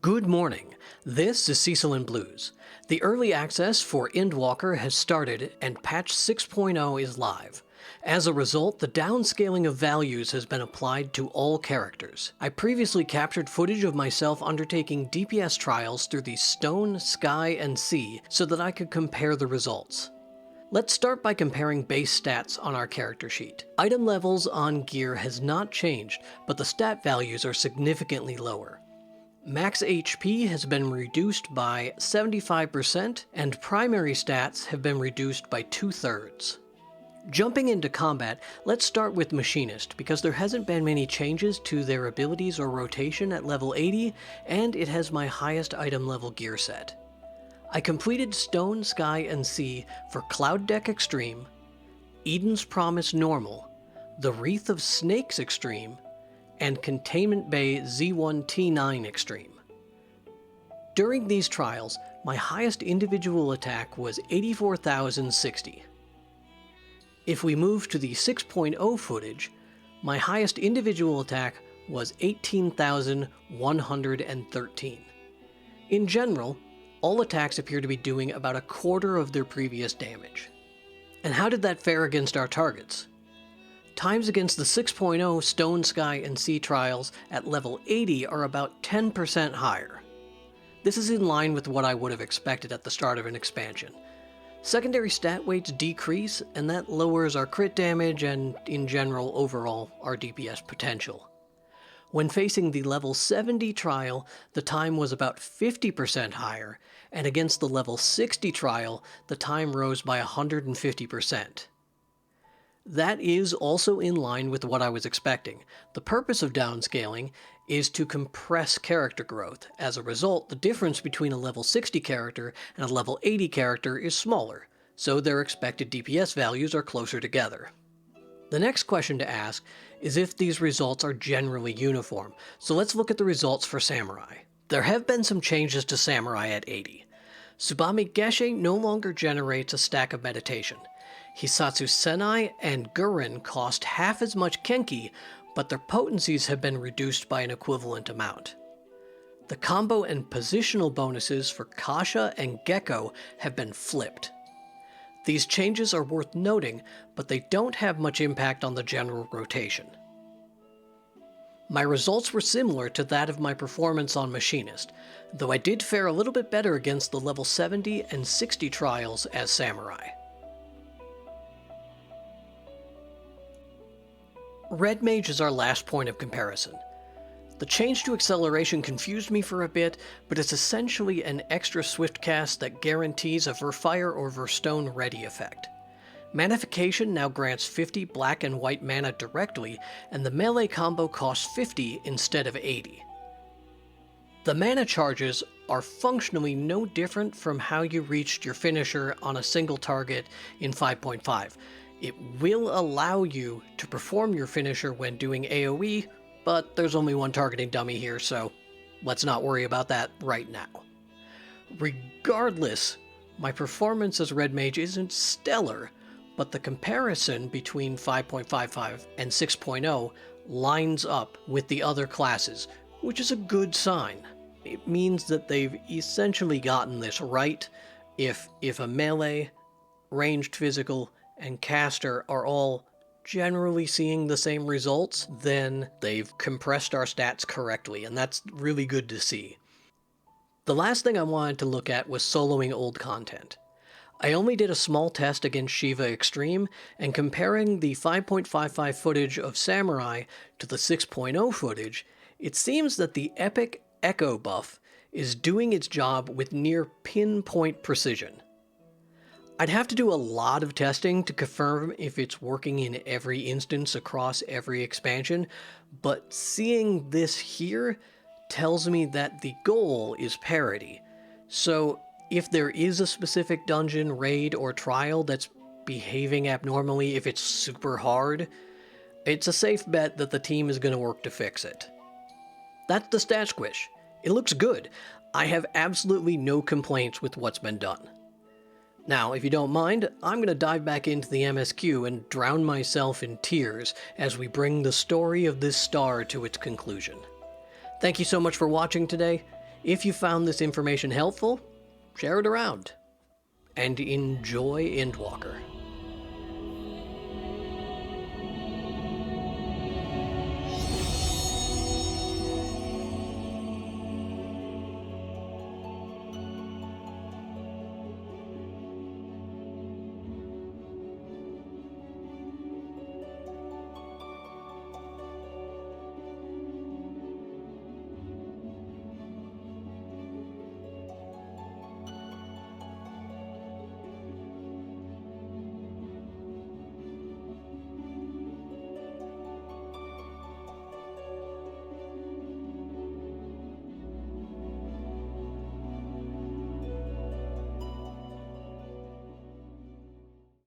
Good morning. This is Cecil in Blues. The early access for Endwalker has started and patch 6.0 is live. As a result, the downscaling of values has been applied to all characters. I previously captured footage of myself undertaking DPS trials through the Stone, Sky, and Sea so that I could compare the results. Let's start by comparing base stats on our character sheet. Item levels on gear has not changed, but the stat values are significantly lower. Max HP has been reduced by 75%, and primary stats have been reduced by 2/3. Jumping into combat, let's start with Machinist, because there hasn't been many changes to their abilities or rotation at level 80, and it has my highest item level gear set. I completed Stone, Sky, and Sea for Cloud Deck Extreme, Eden's Promise Normal, the Wreath of Snakes Extreme, and Containment Bay Z1T9 Extreme. During these trials, my highest individual attack was 84,060. If we move to the 6.0 footage, my highest individual attack was 18,113. In general, all attacks appear to be doing about a quarter of their previous damage. And how did that fare against our targets? Times against the 6.0 Stone, Sky, and Sea trials at level 80 are about 10% higher. This is in line with what I would have expected at the start of an expansion. Secondary stat weights decrease, and that lowers our crit damage and, in general, overall, our DPS potential. When facing the level 70 trial, the time was about 50% higher, and against the level 60 trial, the time rose by 150%. That is also in line with what I was expecting. The purpose of downscaling is to compress character growth. As a result, the difference between a level 60 character and a level 80 character is smaller, so their expected DPS values are closer together. The next question to ask is if these results are generally uniform, so let's look at the results for Samurai. There have been some changes to Samurai at 80. Tsubame Geshe no longer generates a stack of meditation. Hisatsu Senai and Gurin cost half as much Kenki, but their potencies have been reduced by an equivalent amount. The combo and positional bonuses for Kasha and Gecko have been flipped. These changes are worth noting, but they don't have much impact on the general rotation. My results were similar to that of my performance on Machinist, though I did fare a little bit better against the level 70 and 60 trials as Samurai. Red Mage is our last point of comparison. The change to acceleration confused me for a bit, but it's essentially an extra swift cast that guarantees a Verfire or Verstone ready effect. Manification now grants 50 black and white mana directly, and the melee combo costs 50 instead of 80. The mana charges are functionally no different from how you reached your finisher on a single target in 5.5. It will allow you to perform your finisher when doing AoE, but there's only one targeting dummy here, so let's not worry about that right now. Regardless, my performance as Red Mage isn't stellar, but the comparison between 5.55 and 6.0 lines up with the other classes, which is a good sign. It means that they've essentially gotten this right. If a melee, ranged physical, and caster are all generally seeing the same results, then they've compressed our stats correctly, and that's really good to see. The last thing I wanted to look at was soloing old content. I only did a small test against Shiva Extreme, and comparing the 5.55 footage of Samurai to the 6.0 footage, it seems that the Epic Echo buff is doing its job with near pinpoint precision. I'd have to do a lot of testing to confirm if it's working in every instance across every expansion, but seeing this here tells me that the goal is parity. So if there is a specific dungeon, raid, or trial that's behaving abnormally, if it's super hard, it's a safe bet that the team is going to work to fix it. That's the stat squish. It looks good. I have absolutely no complaints with what's been done. Now, if you don't mind, I'm going to dive back into the MSQ and drown myself in tears as we bring the story of this star to its conclusion. Thank you so much for watching today. If you found this information helpful, share it around. And enjoy Endwalker.